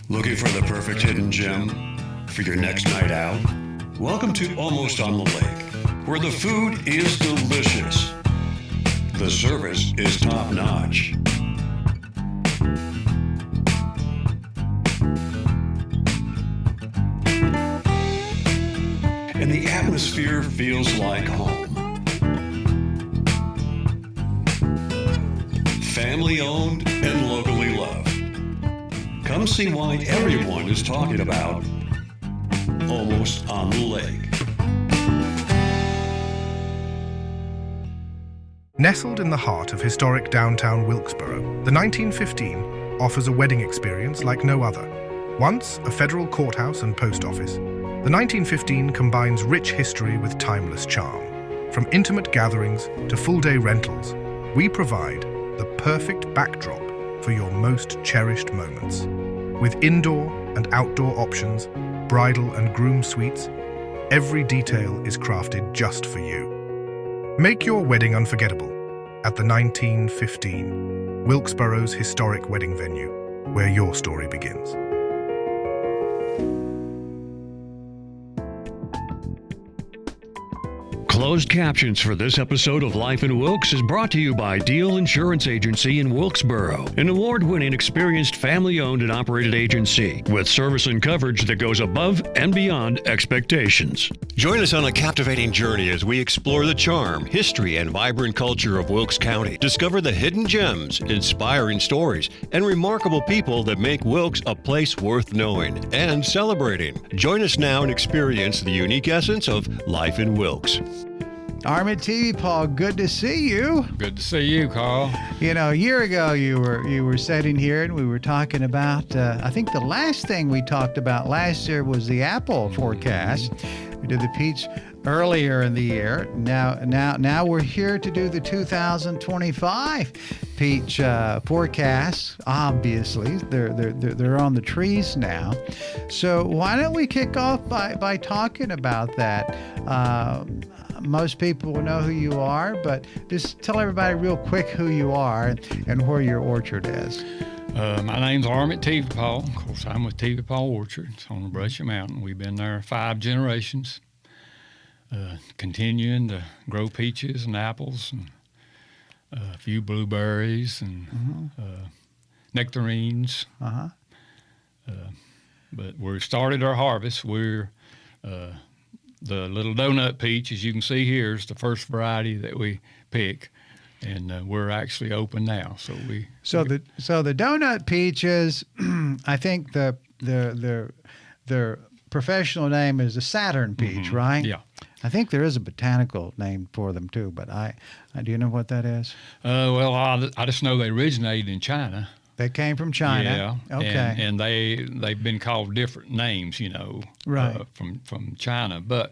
Looking for the perfect hidden gem for your next night out? Welcome to Almost on the Lake, where the food is delicious. The service is top-notch. And the atmosphere feels like home. Family-owned and locally loved. Come see why everyone is talking about Almost on the Lake. Nestled in the heart of historic downtown Wilkesboro, the 1915 offers a wedding experience like no other. Once a federal courthouse and post office, the 1915 combines rich history with timeless charm. From intimate gatherings to full-day rentals, we provide the perfect backdrop for your most cherished moments. With indoor and outdoor options, bridal and groom suites, every detail is crafted just for you. Make your wedding unforgettable at the 1915, Wilkesboro's historic wedding venue, where your story begins. Closed captions for this episode of Life in Wilkes is brought to you by Deal Insurance Agency in Wilkesboro, an award-winning, experienced, family-owned and operated agency with service and coverage that goes above and beyond expectations. Join us on a captivating journey as we explore the charm, history, and vibrant culture of Wilkes County. Discover the hidden gems, inspiring stories, and remarkable people that make Wilkes a place worth knowing and celebrating. Join us now and experience the unique essence of Life in Wilkes. Armit Tevepaugh, good to see you. Good to see you, Carl. You know, a year ago you were sitting here and we were talking about, I think the last thing we talked about last year was the apple forecast. We did the peach earlier in the year. Now we're here to do the 2025 peach forecast. Obviously, they're on the trees now. So why don't we kick off by talking about that? Most people will know who you are, but just tell everybody real quick who you are and where your orchard is. My name's Armit Tevepaugh. Of course, I'm with Tevepaugh Orchards on the Brushy Mountain. We've been there 5 generations, continuing to grow peaches and apples and a few blueberries and nectarines. But we started our harvest. We're the little donut peach, as you can see here, is the first variety that we pick, and we're actually open now. So the donut peaches, I think the professional name is the Saturn peach, right? Yeah. I think there is a botanical name for them too, but I do you know what that is? Well, I just know they originated in China. They came from China. Yeah. Okay. And they've been called different names, right. From China. But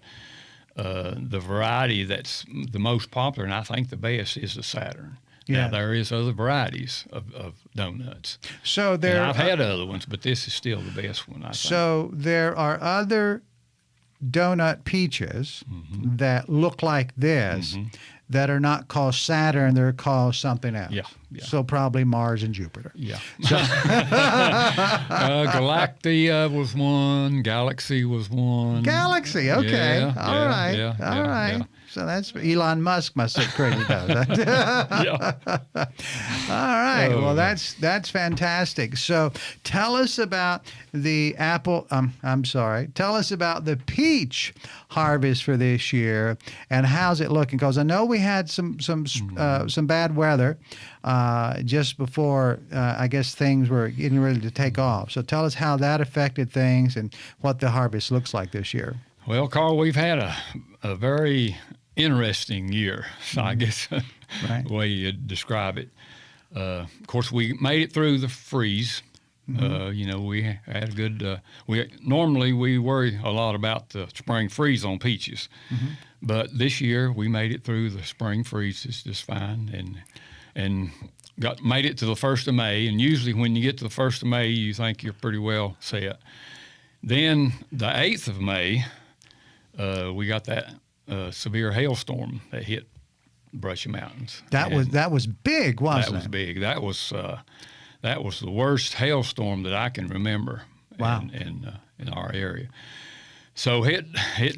the variety that's the most popular, and I think the best, is the Saturn. Yeah. Now, there is other varieties of donuts. So I've had other ones, but this is still the best one, I think. So there are other donut peaches that look like this that are not called Saturn, they're called something else. Yeah. So probably Mars and Jupiter. Yeah. So, Galactia was one. Galaxy was one. Galaxy, okay. Yeah, All right. Yeah. So that's Elon Musk must have created those. Yeah. All right. Well, that's fantastic. So tell us about the apple. Tell us about the peach harvest for this year and how's it looking? Because I know we had some bad weather just before I guess things were getting ready to take off. So tell us how that affected things and what the harvest looks like this year. Well, Carl, we've had a very interesting year, so I guess Right. the way you'd describe it. Of course, we made it through the freeze. We had a good. Normally we worry a lot about the spring freeze on peaches, but this year we made it through the spring freezes just fine, and made it to the 1st of May. And usually when you get to the 1st of May, you think you're pretty well set. Then the 8th of May, we got that severe hailstorm that hit Brushy Mountains. That was big, wasn't it? That was big. That was the worst hailstorm that I can remember. Wow. in our area. So it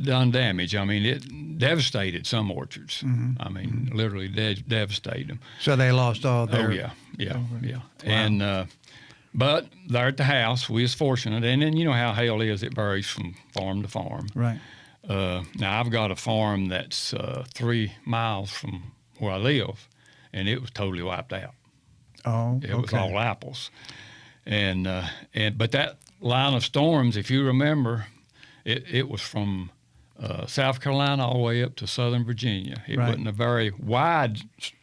done damage. I mean, it devastated some orchards. I mean, literally devastated them. So they lost all their. Oh yeah. Wow. And but there at the house, we was fortunate. And then you know how hail is; it varies from farm to farm. Right. Now I've got a farm that's 3 miles from where I live, and it was totally wiped out. Oh, It was all apples, and but that line of storms, if you remember, it was from South Carolina all the way up to Southern Virginia. It Right. wasn't a very wide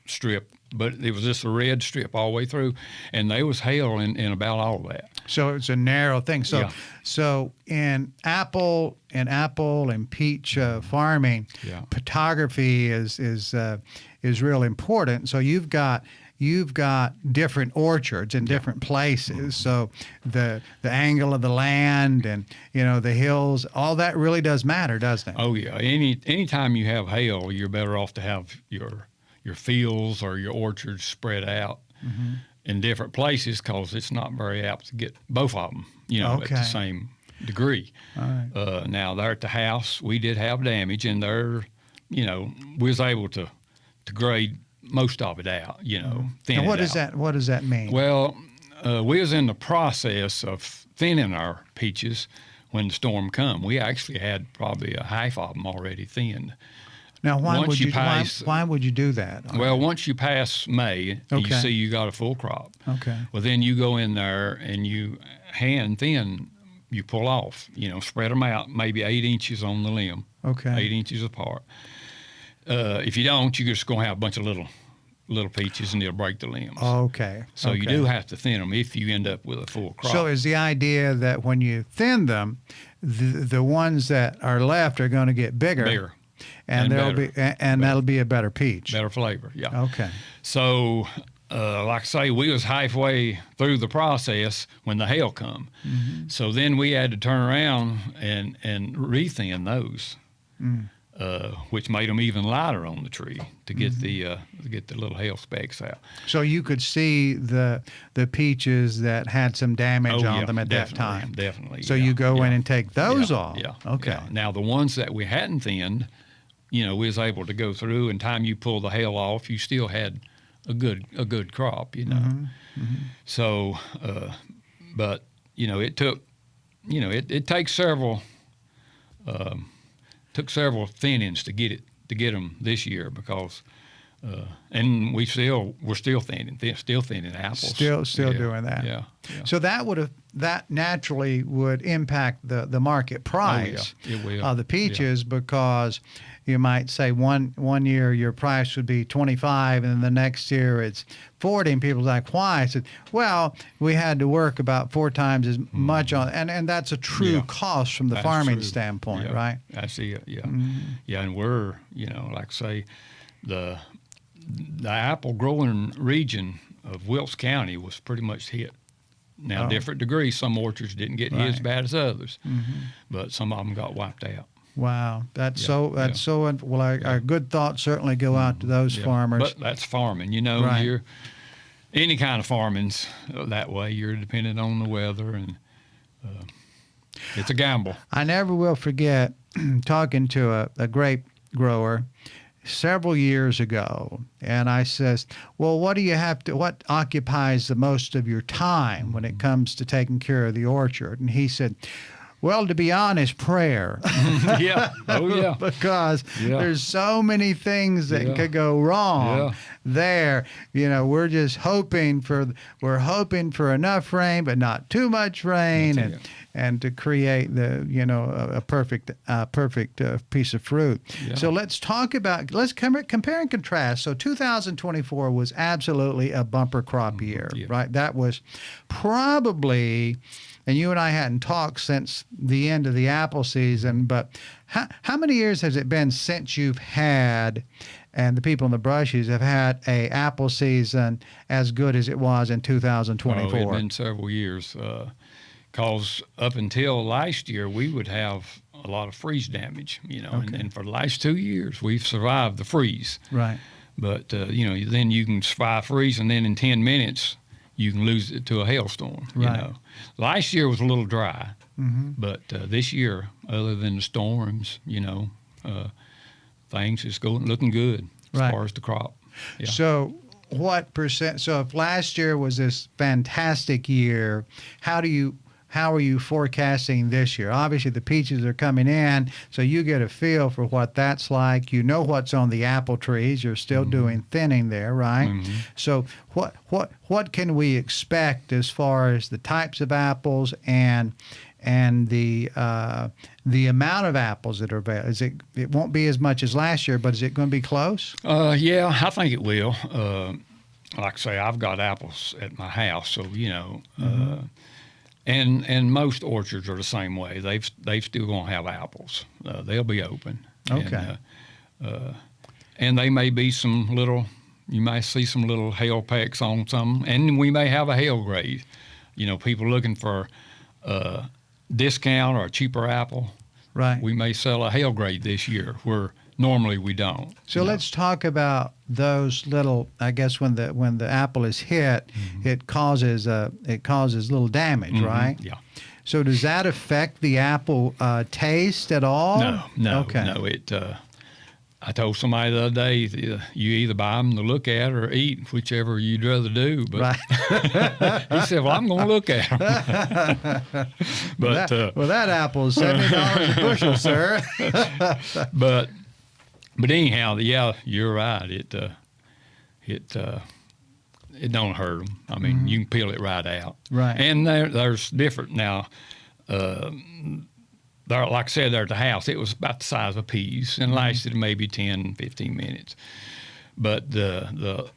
strip, but it was just a red strip all the way through, and there was hail in about all of that. So it's a narrow thing. So Yeah. so in apple and peach farming, Yeah. photography is real important. So you've got different orchards in different places. So the angle of the land and the hills, all that really does matter, doesn't it? Oh yeah. Anytime you have hail, you're better off to have your fields or your orchards spread out in different places, because it's not very apt to get both of them, at Okay. the same degree. All right. Now there at the house, we did have damage, and there, we was able to grade most of it out, thin And what it does out. what does that mean? Well, we was in the process of thinning our peaches when the storm come. We actually had probably a half of them already thinned. Now, why once would you you pass- why would you do that? Well, once you pass May, you Okay. see you got a full crop. Okay. Well, then you go in there and you hand thin, you pull off, spread them out, maybe 8 inches on the limb, Okay. 8 inches apart. If you don't, you're just going to have a bunch of little peaches, and they'll break the limbs. Okay. So you okay. do have to thin them if you end up with a full crop. So is the idea that when you thin them, the ones that are left are going to get bigger, Bigger and and there'll better. be and that'll be a better peach. Better flavor, yeah. Okay. So, like I say, we was halfway through the process when the hail come. So then we had to turn around and re-thin those, which made them even lighter on the tree to get the little hail specks out. So you could see the peaches that had some damage on them at that definitely, time. Definitely. So yeah, you go yeah. in and take those Yeah, off. Yeah. Okay. yeah. Now the ones that we hadn't thinned, we was able to go through, and time you pull the hail off, you still had a good crop, So, but it took, it takes several thinnings to get them this year, because and we're still thinning apples. Still Yeah, doing that. Yeah. So that naturally would impact the market price It will. of the peaches, because you might say one year your price would be 25 and then the next year it's 40, and people's like, why? I said, well, we had to work about 4 times as much on, and that's a true Yeah. cost from the That's farming true. standpoint, Yeah, right? I see it. Yeah, yeah, and we're like I say, the apple growing region of Wilkes County was pretty much hit. Now, Oh. different degrees. Some orchards didn't get hit as Right. bad as others, but some of them got wiped out. Wow, that's Yeah, so. Well, our good thoughts certainly go out to those Yeah. farmers. But that's farming. Right. You're any kind of farming's that way. You're dependent on the weather, and it's a gamble. I never will forget talking to a grape grower several years ago, and I says, well, what occupies the most of your time when it comes to taking care of the orchard? And he said, well, to be honest, prayer. Yeah. Oh yeah. Because Yeah. there's so many things that Yeah. could go wrong Yeah. there. We're just hoping for enough rain, but not too much rain, That's it. and to create a perfect piece of fruit. Yeah. So let's compare and contrast. So 2024 was absolutely a bumper crop year, Yeah. right? That was probably, and you and I hadn't talked since the end of the apple season, but how many years has it been since you've had, and the people in the Brushies have had, a apple season as good as it was in 2024? It's been several years. Because up until last year, we would have a lot of freeze damage, and for the last 2 years, we've survived the freeze. Right. But, then you can survive freeze, and then in 10 minutes, you can lose it to a hailstorm. You Right. know, last year was a little dry, Mm-hmm. but this year, other than the storms, you know, things is looking good as Right. far as the crop. Yeah. So what percent? So if last year was this fantastic year, how are you forecasting this year? Obviously, the peaches are coming in, so you get a feel for what that's like. You know what's on the apple trees. You're still doing thinning there, right? Mm-hmm. So what can we expect as far as the types of apples and the amount of apples that are available? It won't be as much as last year, but is it going to be close? Yeah, I think it will. Like I say, I've got apples at my house, so you know, and most orchards are the same way. They've still gonna have apples. They'll be open. Okay. And they may be some little. You may see some little hail pecks on some, and we may have a hail grade. You know, people looking for a discount or a cheaper apple. Right. We may sell a hail grade this year where normally we don't. So you know. let's talk about those little. I guess when the apple is hit, it causes little damage, Mhm, right? Yeah. So does that affect the apple taste at all? No. Okay. No. I told somebody the other day, you either buy them to look at or eat, whichever you'd rather do. But Right. he said, "Well, I'm going to look at them." But that apple is $70 a bushel, sir. but anyhow, yeah, you're right. It don't hurt them. I mean, you can peel it right out. Right. And there's different now. Like I said, there at the house, it was about the size of peas and lasted maybe 10, 15 minutes. But the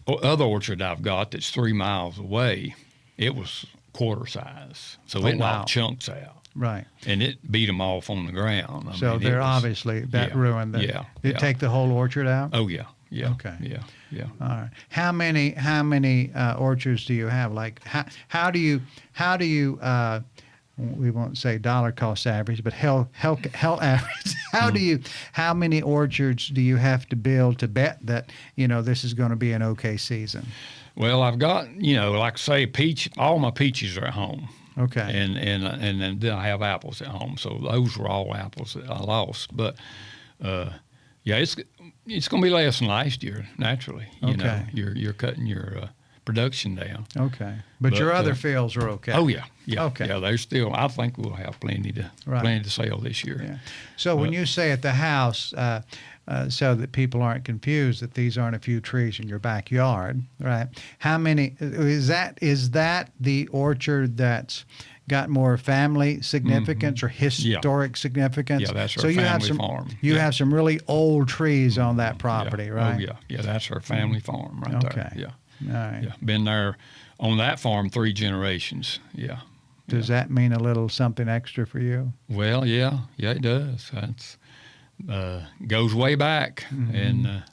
other orchard I've got that's 3 miles away, it was quarter size. So it wow. knocked chunks out. Right. And it beat them off on the ground. I So mean, they're it was- obviously that yeah, ruined it. yeah, Did it yeah. take the whole orchard out? Oh, yeah. Yeah. Okay. Yeah. All right. How many orchards do you have? Like how do you we won't say dollar cost average, but hell average. How many orchards do you have to build to bet that this is going to be an okay season? Well, I've got, like I say, all my peaches are at home. Okay. And then I have apples at home. So those were all apples that I lost. But yeah, it's going to be less than last year, naturally. You know, Okay. you're cutting your production down. Okay. But your other fields are okay. Oh yeah, yeah. Okay. Yeah, there's still. I think we'll have plenty to sell this year. Yeah. So when you say at the house, so that people aren't confused that these aren't a few trees in your backyard, right? How many is that the orchard that's got more family significance or historic significance? Yeah, that's our so you family have some, farm. You Yeah. have some really old trees on that property, Yeah. right? Oh yeah, that's our family farm right Okay. there. Yeah. All right. Yeah, been there on that farm 3 generations. Yeah. Does that mean a little something extra for you? Well, yeah, it does. That's goes way back, and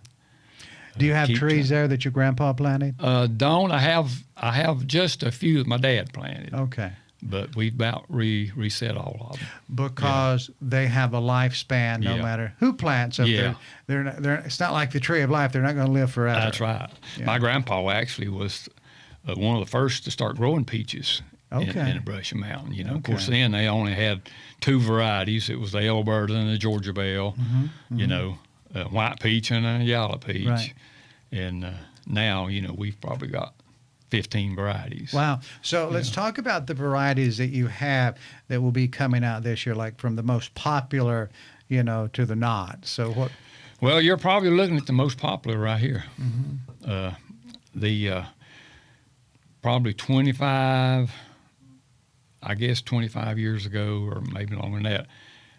Do you have keep trees there that your grandpa planted? don't I have just a few that my dad planted, Okay. but we've about reset all of them. Because they have a lifespan no Yeah. matter who plants them. Yeah. It's not like the tree of life. They're not going to live forever. That's right. Yeah. My grandpa actually was one of the first to start growing peaches Okay. in the Brushy Mountain. Of course, Okay. then they only had 2 varieties. It was the Elberta and the Georgia Belle. A white peach and a yellow peach. Right. And now, we've probably got 15 varieties. Wow. So let's talk about the varieties that you have that will be coming out this year, like from the most popular, to the not. So what? Well, you're probably looking at the most popular right here. The probably 25 years ago, or maybe longer than that,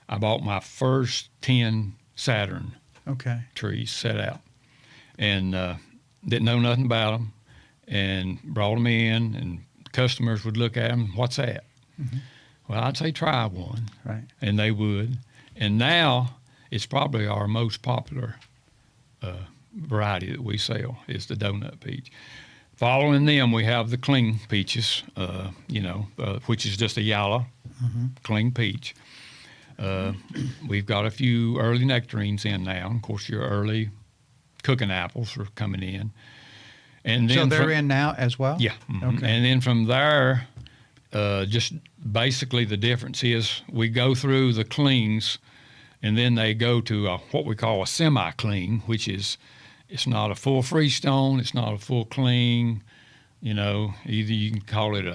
I bought my first 10 Saturn Okay. trees set out, and didn't know nothing about them, and brought them in, and customers would look at them. What's that? Well, I'd say try one, Right. and they would. And now it's probably our most popular variety that we sell is the donut peach. Following them, we have the cling peaches, which is just a yellow cling peach. We've got a few early nectarines in now. Of course, your early cooking apples are coming in. And then So they're in now as well? Yeah. Mhm. Okay. And then from there, just basically the difference is we go through the cleans, and then they go to what we call a semi-clean, which is it's not a full freestone, it's not a full clean. Either you can call it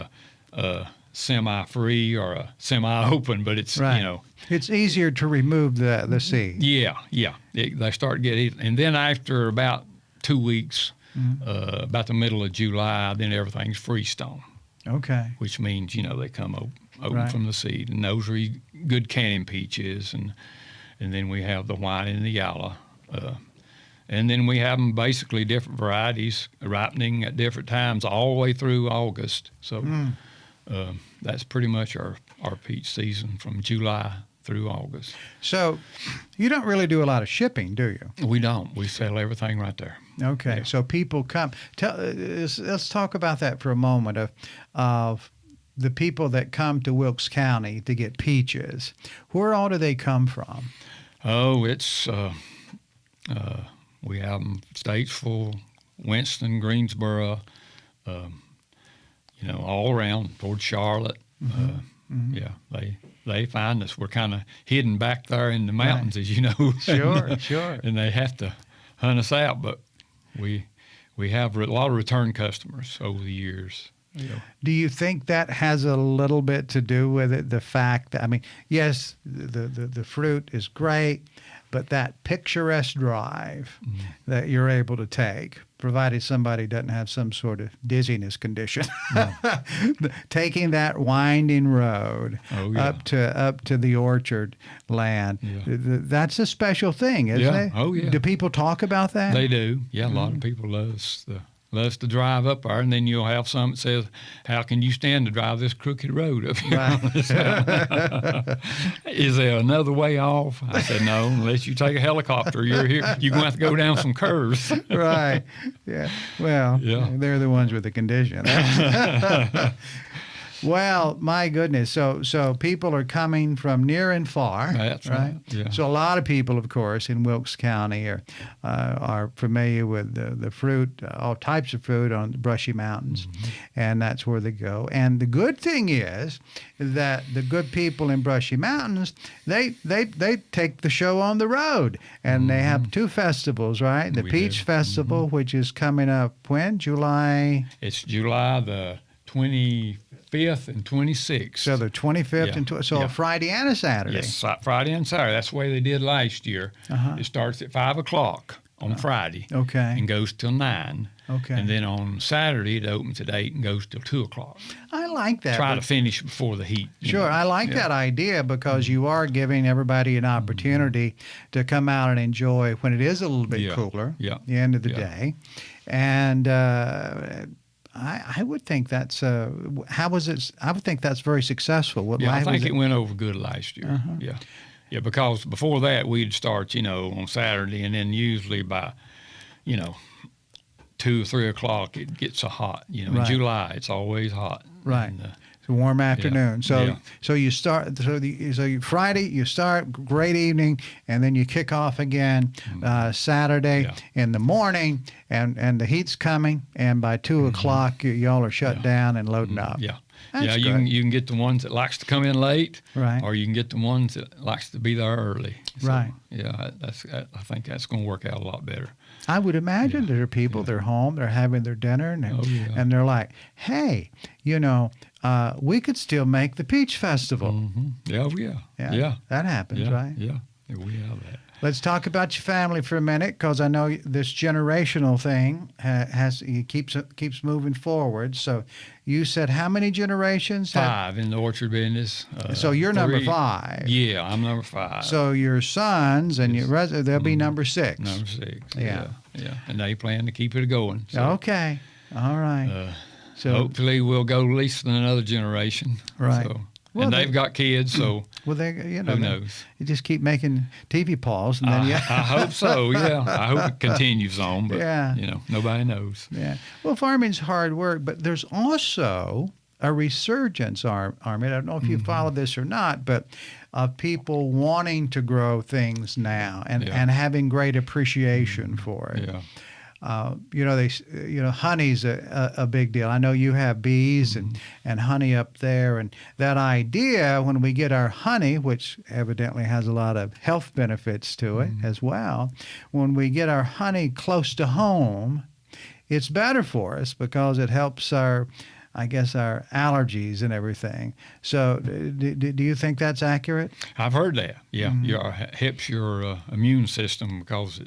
a semi-free or a semi-open, but it's Right. It's easier to remove the seed. Yeah. They start getting, and then after about 2 weeks, about the middle of July, then everything's freestone, Okay. which means they come open Right. from the seed, and those are good canning peaches, and then we have the white and the yellow, and then we have them basically different varieties ripening at different times all the way through August. So that's pretty much our peach season from July through August. So you don't really do a lot of shipping, do you? We don't. We sell everything right there. Okay. Yeah. So people come. Let's talk about that for a moment of the people that come to Wilkes County to get peaches. Where all do they come from? Oh, it's we have them Statesville, Winston, Greensboro, all around toward Charlotte. Yeah, they find us. We're kind of hidden back there in the mountains, as you know. Sure. And they have to hunt us out, but we have a lot of return customers over the years. Do you think that has a little bit to do with it? The fact that, yes, the fruit is great, but that picturesque drive that you're able to take, provided somebody doesn't have some sort of dizziness condition, taking that winding road up to the orchard land, that's a special thing, isn't it? Oh, yeah. Do people talk about that? They do. Yeah, a lot of people loves to drive up there, and then you'll have some that says, "How can you stand to drive this crooked road up here?" Right. Is there another way off? I said, "No, unless you take a helicopter. You're here. You're going to have to go down some curves." Right. Yeah. Well, they're the ones with the condition. Well, my goodness. So people are coming from near and far. That's right. Yeah. So a lot of people, of course, in Wilkes County are familiar with the fruit, all types of fruit on the Brushy Mountains, and that's where they go. And the good thing is that the good people in Brushy Mountains, they take the show on the road, and they have two festivals, right? The Peach Festival, which is coming up when? July? It's July the 25th and 26th. So the 25th and a Friday and a Saturday. Yes, Friday and Saturday. That's the way they did last year. It starts at 5 o'clock on Friday. Okay. And goes till 9. Okay. And then on Saturday, it opens at 8 and goes till 2 o'clock. I like that. Try to finish before the heat. Sure, I like that idea because you are giving everybody an opportunity to come out and enjoy when it is a little bit cooler at the end of the day. And I would think that's how was it? I would think that's very successful. I think it went over good last year. Yeah, because before that we'd start, on Saturday, and then usually by, 2 or 3 o'clock it gets so hot. In July it's always hot. Right. And, it's a warm afternoon. So you start. So Friday you start, great evening, and then you kick off again Saturday in the morning, and the heat's coming, and by 2 o'clock y'all are shut down and loading up. Yeah. That's you can get the ones that likes to come in late, right? Or you can get the ones that likes to be there early. So, right. Yeah, I think that's going to work out a lot better. I would imagine there are people, they're home, they're having their dinner, and they're like, hey, we could still make the Peach Festival. Yeah. That happens, right? Yeah, we have that. Let's talk about your family for a minute, because I know this generational thing keeps moving forward. So you said how many generations? 5 in the orchard business. So you're 3. number 5. Yeah, I'm number 5. So your sons and they'll be number 6. Number 6. Yeah. And they plan to keep it going. So, okay. All right. So hopefully we'll go at least another generation. Right. So, and they've got kids, so who knows? You just keep making Tevepaughs, and then I hope so. Yeah, I hope it continues on. But nobody knows. Yeah. Well, farming's hard work, but there's also a resurgence, Armit. I don't know if you follow this or not, but of people wanting to grow things now and having great appreciation for it. Yeah. honey's a big deal. I know you have bees and honey up there, and that idea when we get our honey, which evidently has a lot of health benefits to it as well, when we get our honey close to home, it's better for us because it helps our allergies and everything. So do you think that's accurate? I've heard that. Yeah, helps your immune system because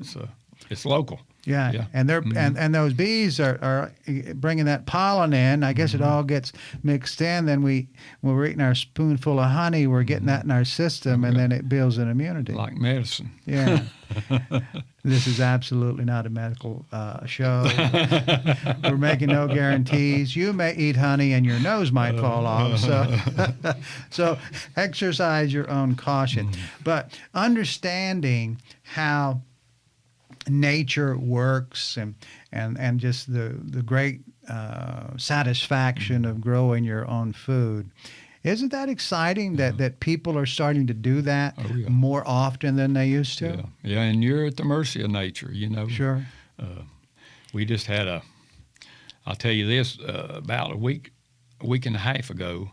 it's local. Yeah. And they're and those bees are bringing that pollen in. I guess it all gets mixed in. Then when we're eating our spoonful of honey, we're getting that in our system, and then it builds an immunity. Like medicine. Yeah. This is absolutely not a medical show. We're making no guarantees. You may eat honey and your nose might fall off. So exercise your own caution. But understanding how nature works and just the great satisfaction of growing your own food. Isn't that exciting that people are starting to do that more often than they used to? Yeah, and you're at the mercy of nature, Sure. We just had I'll tell you this, about a week and a half ago,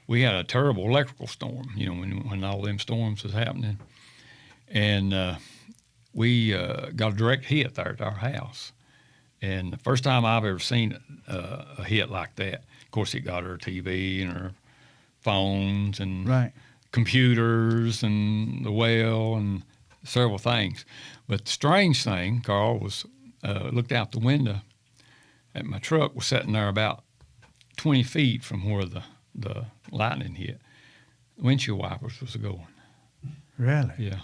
we had a terrible electrical storm, when all them storms was happening. And we got a direct hit there at our house. And the first time I've ever seen a hit like that. Of course, it got our TV and our phones and computers and the well and several things. But the strange thing, Carl, was looked out the window at my truck, was sitting there about 20 feet from where the lightning hit. The windshield wipers was going. Really? Yeah.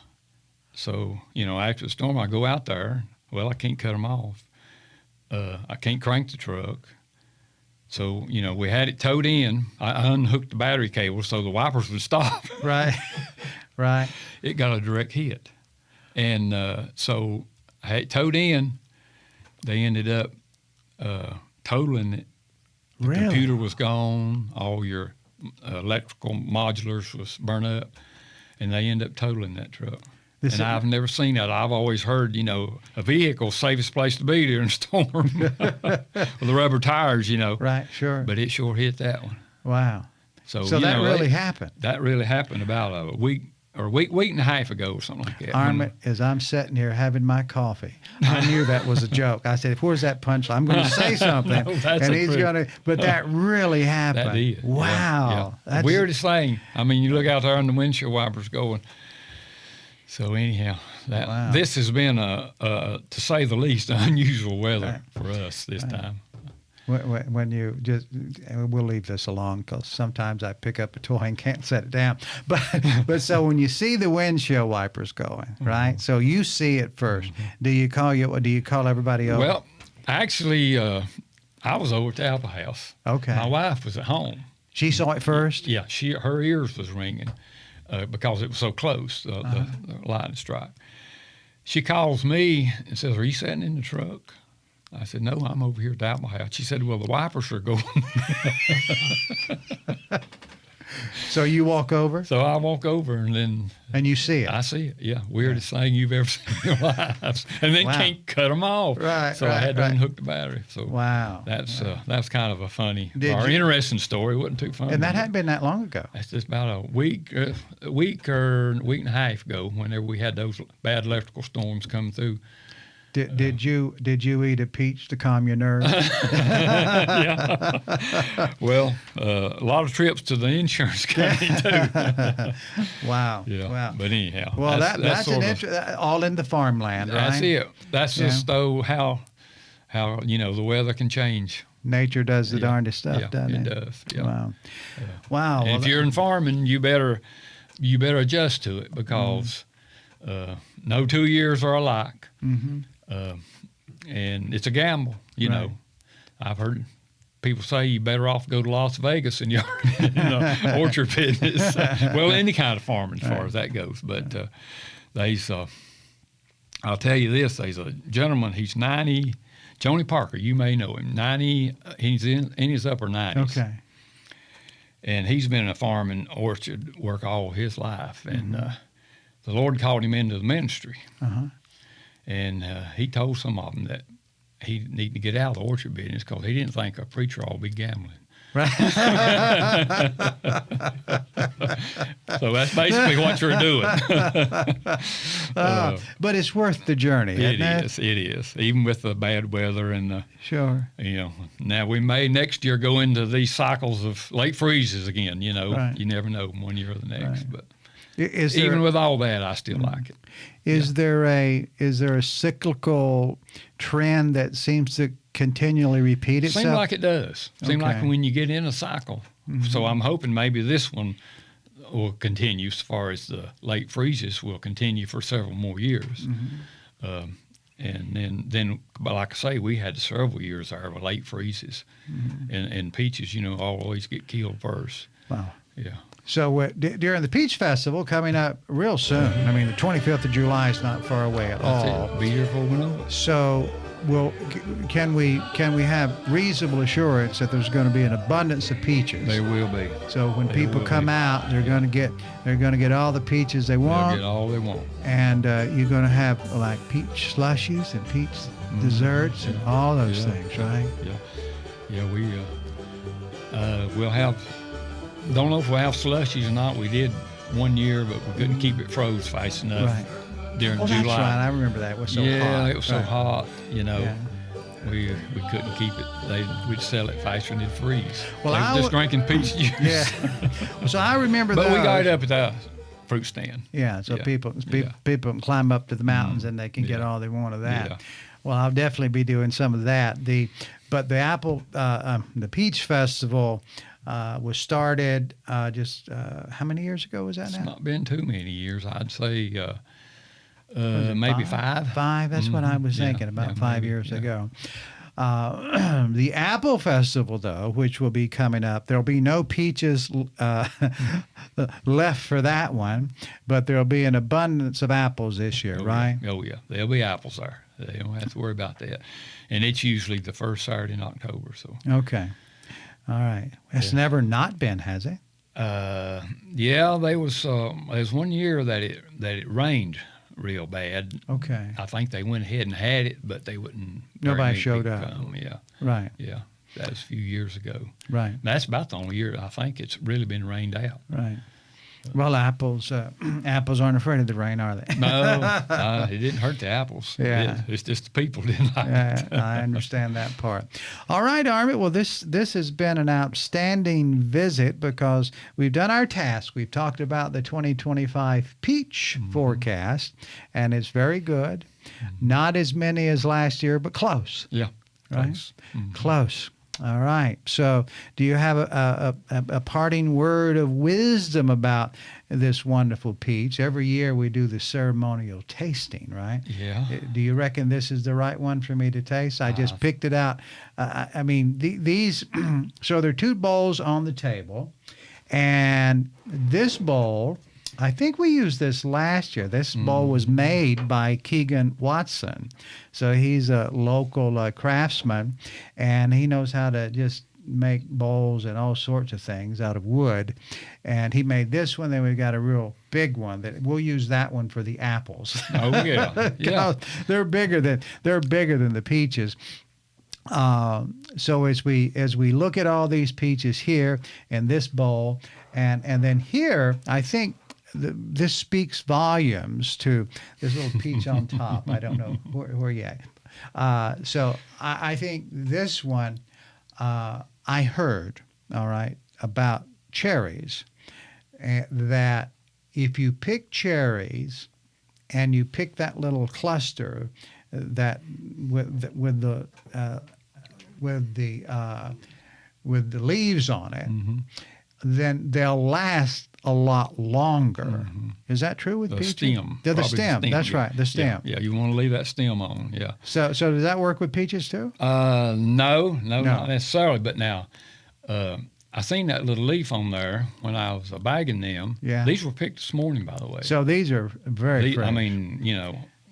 So, after the storm, I go out there. Well, I can't cut them off. I can't crank the truck. So, we had it towed in. I unhooked the battery cable so the wipers would stop. Right. It got a direct hit. And so I had it towed in. They ended up totaling it. The computer was gone. All your electrical modulars was burnt up. And they ended up totaling that truck. I've never seen that. I've always heard, a vehicle safest place to be during a storm with the rubber tires, Right, sure. But it sure hit that one. Wow. So that really happened. That really happened about a week and a half ago or something like that. Armit, as I'm sitting here having my coffee, I knew that was a joke. I said, where's that punchline? I'm going to say something. And he's going to, but that really happened. That did. Wow. Yeah. The weirdest thing. I mean, you look out there on the windshield wipers going. So anyhow, this has been to say the least, unusual weather for us this time. When you just, we'll leave this alone because sometimes I pick up a toy and can't set it down. But so when you see the windshield wipers going, right? So you see it first. Do you call everybody over? Well, actually, I was over at the Apple House. Okay. My wife was at home. She saw it first. Yeah, her ears was ringing. Because it was so close, the lightning strike. She calls me and says, "Are you sitting in the truck?" I said, "No, I'm over here at the Apple House." She said, "Well, the wipers are going." So you walk over? So I walk over and then... And you see it? I see it, yeah. Weirdest thing you've ever seen in your life. And then can't cut them off. Right, So I had to unhook the battery. So that's kind of a funny or interesting story. It wasn't too funny. And that hadn't been that long ago. That's just about a week or a week and a half ago whenever we had those bad electrical storms come through. Did you eat a peach to calm your nerves? Yeah. Well, a lot of trips to the insurance company too. Wow. Yeah. Wow. But anyhow. Well, that's all in the farmland, right? That's it. That's just how the weather can change. Nature does the darndest stuff, doesn't it? It does. Yeah. Wow. Wow. And if you're in farming, you better adjust to it because no 2 years are alike. Mm-hmm. And it's a gamble, you know. I've heard people say you better off go to Las Vegas in your orchard business. Well, any kind of farming as far as that goes. But I'll tell you this, there's a gentleman, he's 90, Joni Parker, you may know him, 90, he's in his upper 90s. Okay. And he's been in a farm and orchard work all his life. And the Lord called him into the ministry. Uh-huh. And he told some of them that he needed to get out of the orchard business because he didn't think a preacher ought to be gambling. Right. So that's basically what you're doing. But it's worth the journey, isn't it? It is. Even with the bad weather and the, Sure. now we may next year go into these cycles of late freezes again, Right. You never know one year or the next. Right. But Is even there, with all that, I still like it. is there a cyclical trend that seems to continually repeat itself? Seems like it does. Seems like Okay. when you get in a cycle. So I'm hoping maybe this one will continue as far as the late freezes will continue for several more years. And then, but like I say, we had several years there with late freezes, and peaches, always get killed first. Wow. Yeah. So during the Peach Festival coming up real soon, I mean, the 25th of July is not far away at all. That's it. Be here for we know it. So, can we have reasonable assurance that there's going to be an abundance of peaches? There will be. So when There people will come be. out, they're going to get all the peaches they They'll want, get all they want. and you're going to have like peach slushies and peach desserts and all those Yeah. things, right? Yeah. We'll have. Don't know if we'll have slushies or not. We did one year, but we couldn't keep it froze fast enough Right. during Oh, July. that's right. I remember that. It was so hot. It was so Right. hot. Yeah. We couldn't keep it. We'd sell it faster than it'd freeze. Well, They I were just w- drinking peach juice. Yeah. So I remember But those. we got it up at the fruit stand. Yeah, so Yeah. people Yeah. people can climb up to the mountains and they can get Yeah. all they want of that. Yeah. Well, I'll definitely be doing some of that. But the the Peach Festival was started just how many years ago was that It's now? not been too many years. I'd say Was it maybe five. Five. That's what I was Yeah, thinking about yeah, 5 maybe, years yeah. ago. The Apple Festival, though, which will be coming up, there'll be no peaches left for that one, but there'll be an abundance of apples this year, Oh, right? Yeah. Oh, yeah. There'll be apples there. They don't have to worry about that. And it's usually the first Saturday in October. So, Okay. All right. It's never not been, has it? yeah, there was 1 year that it rained real bad. Okay. I think they went ahead and had it, but they wouldn't. Nobody very many showed people up. come. Yeah, Right. yeah. That was a few years ago. Right. That's about the only year I think it's really been rained out. Right. Well, apples aren't afraid of the rain, are they? No, it didn't hurt the apples. Yeah. It's just the people didn't like Yeah, it. I understand that part. All right, Armit. Well, this has been an outstanding visit because we've done our task. We've talked about the 2025 peach forecast, and it's very good. Not as many as last year, but close. Yeah, Right? close. Close. All right. So, do you have a parting word of wisdom about this wonderful peach? Every year we do the ceremonial tasting, right? Yeah. Do you reckon this is the right one for me to taste? I just picked it out. I mean, these. So there are two bowls on the table, and this bowl. I think we used this last year. This bowl was made by Keegan Watson. So he's a local craftsman, and he knows how to just make bowls and all sorts of things out of wood. And he made this one. Then we've got a real big one that we'll use that one for the apples. Oh yeah, yeah. They're bigger than the peaches. So as we look at all these peaches here in this bowl, and then here, I think this speaks volumes to this little peach on top. I don't know where you at. So I think this one, I heard, all right, about cherries, that if you pick cherries and you pick that little cluster that with the leaves on it, then they'll last a lot longer. Is that true with The peaches? stem. The Probably stem. That's yeah. right. The stem. Yeah, you want to leave that stem on. Yeah. So does that work with peaches too? No, not necessarily. But now, I seen that little leaf on there when I was bagging them. Yeah. These were picked this morning, by the way. So these are very fresh. I mean,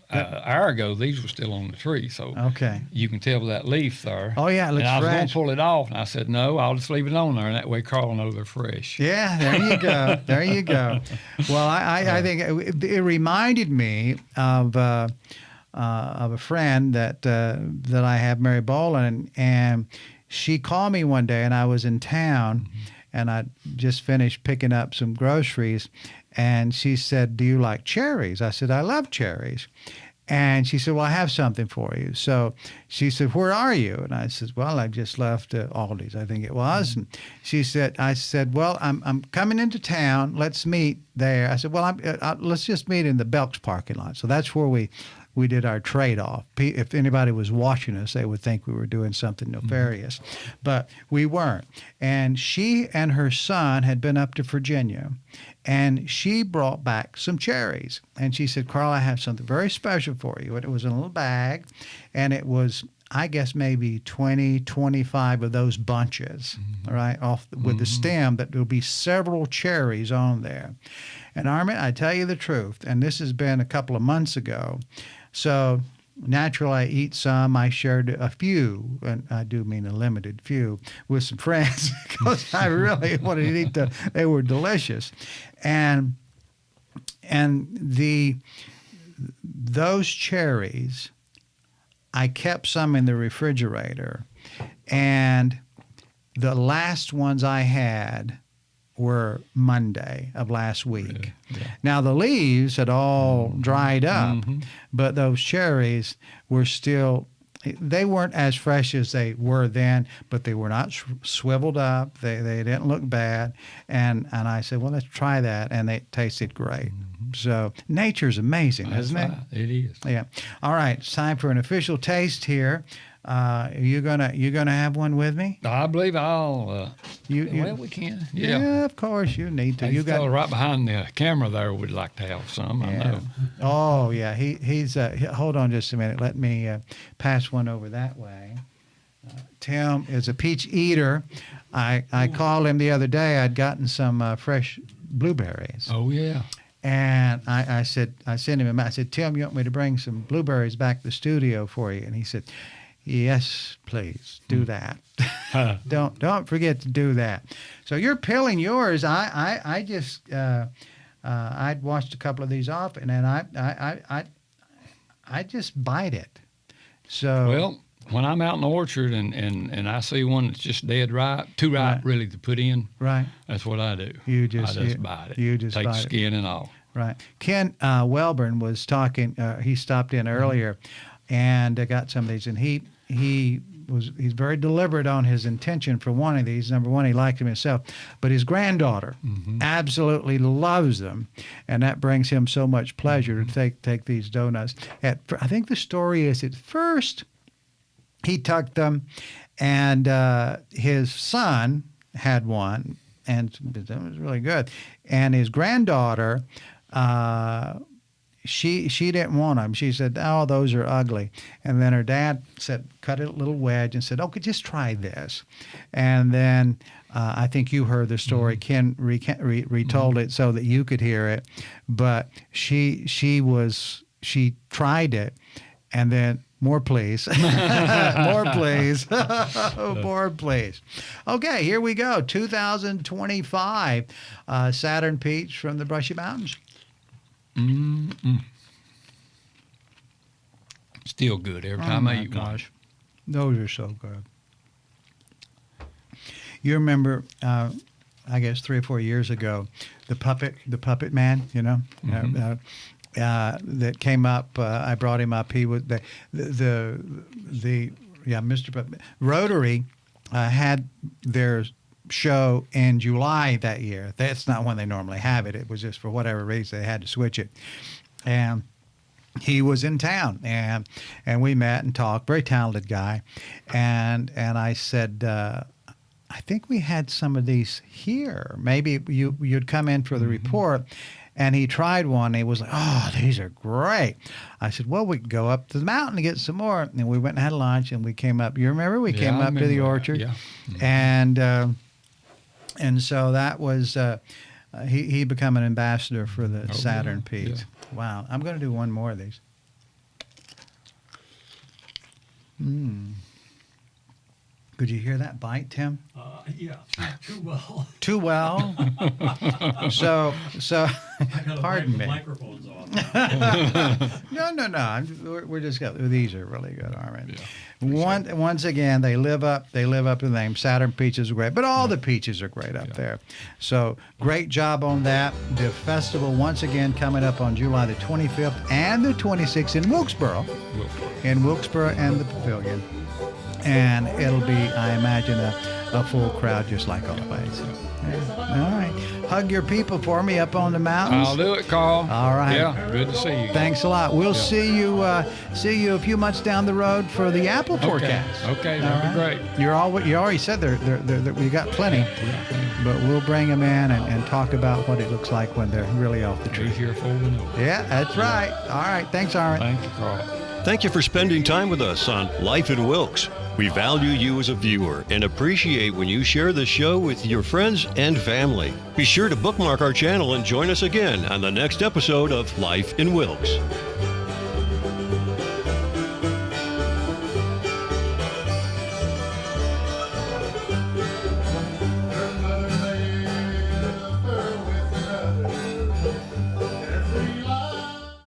an hour ago, these were still on the tree. So Okay. you can tell that leaf there. Oh, yeah, it looks and I was going fresh. to pull it off, and I said, no, I'll just leave it on there, and that way Carl will know they're fresh. Yeah, there you go. There you go. Well, I think it reminded me of of a friend that I have, Mary Boland, and she called me one day, and I was in town, and I just finished picking up some groceries, and she said, "Do you like cherries?" I said, "I love cherries." And she said, "Well, I have something for you." So she said, "Where are you?" And I said, "Well, I just left Aldi's, I think it was." And I said, "Well, I'm coming into town. Let's meet there." I said, "Well, let's just meet in the Belks parking lot." So that's where we did our trade-off. If anybody was watching us, they would think we were doing something nefarious, but we weren't. And she and her son had been up to Virginia, and she brought back some cherries. And she said, "Carl, I have something very special for you." And it was in a little bag, and it was, I guess, maybe 20, 25 of those bunches, right, off with the stem, that there'll be several cherries on there. And Armit, I tell you the truth, and this has been a couple of months ago, so naturally I eat some. I shared a few, and I do mean a limited few, with some friends because I really wanted to eat them. They were delicious. And those cherries, I kept some in the refrigerator, and the last ones I had were Monday of last week. Yeah. Now, the leaves had all dried up, but those cherries were still, they weren't as fresh as they were then, but they were not swiveled up. They didn't look bad. And I said, "Well, let's try that." And they tasted great. So nature's amazing, isn't it? It is. Yeah. All right. It's time for an official taste here. You gonna have one with me? I believe I'll. Well, we can. Yeah, of course you need to. You got right behind the camera there. Would like to have some. I know. Oh yeah, he's. Hold on just a minute. Let me pass one over that way. Tim is a peach eater. I called him the other day. I'd gotten some fresh blueberries. Oh yeah. And I sent him. I said, "Tim, you want me to bring some blueberries back to the studio for you?" And he said, "Yes, please do that." Don't forget to do that. So you're peeling yours. I just I'd washed a couple of these off, and then I just bite it. So well, when I'm out in the orchard and I see one that's just dead ripe, too ripe really to put in, right? That's what I do. I just bite it. You just take bite the skin and all. Right. Ken Welburn was talking. He stopped in earlier, and got some of these, and he's very deliberate on his intention for one of these. Number one, he liked them himself, but his granddaughter absolutely loves them, and that brings him so much pleasure to take these donuts. I think the story is, at first he took them, and his son had one, and it was really good, and his granddaughter, she didn't want them. She said, "Oh, those are ugly." And then her dad said, cut a little wedge and said, "Okay, just try this." And then I think you heard the story. Ken retold it so that you could hear it. But she tried it, and then more please. More please. More please. Okay, here we go. 2025 Saturn peach from the Brushy Mountains. Still good every time I eat one. Those are so good. You remember, I guess 3 or 4 years ago, the puppet man, you know, that came up. I brought him up. He was Mr. Puppet. Rotary had their show in July that year. That's not when they normally have it. It was just for whatever reason they had to switch it. And he was in town, and we met and talked. Very talented guy. And I said, I think we had some of these here. Maybe you'd come in for the report. And he tried one. And he was like, "Oh, these are great." I said, "Well, we could go up to the mountain to get some more." And we went and had lunch, and we came up. You remember? We came up to the orchard. Yeah. And so that was, he become an ambassador for the Saturn peach. Yeah. Wow. I'm going to do one more of these. Could you hear that bite, Tim? Yeah, too well. Too well? So I gotta pardon wipe me. the microphones off. No. We're just got these are really good, Armit. Yeah, Once again, they live up to the name. Saturn peaches are great, but all the peaches are great up there. So great job on that. The festival once again coming up on July the 25th and the 26th in Wilkesboro. In Wilkesboro and the Pavilion. And it'll be, I imagine, a full crowd just like always. Yeah. All right. Hug your people for me up on the mountains. I'll do it, Carl. All right. Yeah, good to see you. Thanks a lot. We'll see you a few months down the road for the apple forecast. Okay, that'd be great. You already said we got plenty, but we'll bring them in and talk about what it looks like when they're really off the Be tree. here for we know. Yeah, that's right. All right. Thanks, Armit. Thank you, Carl. Thank you for spending time with us on Life in Wilkes. We value you as a viewer and appreciate when you share the show with your friends and family. Be sure to bookmark our channel and join us again on the next episode of Life in Wilkes.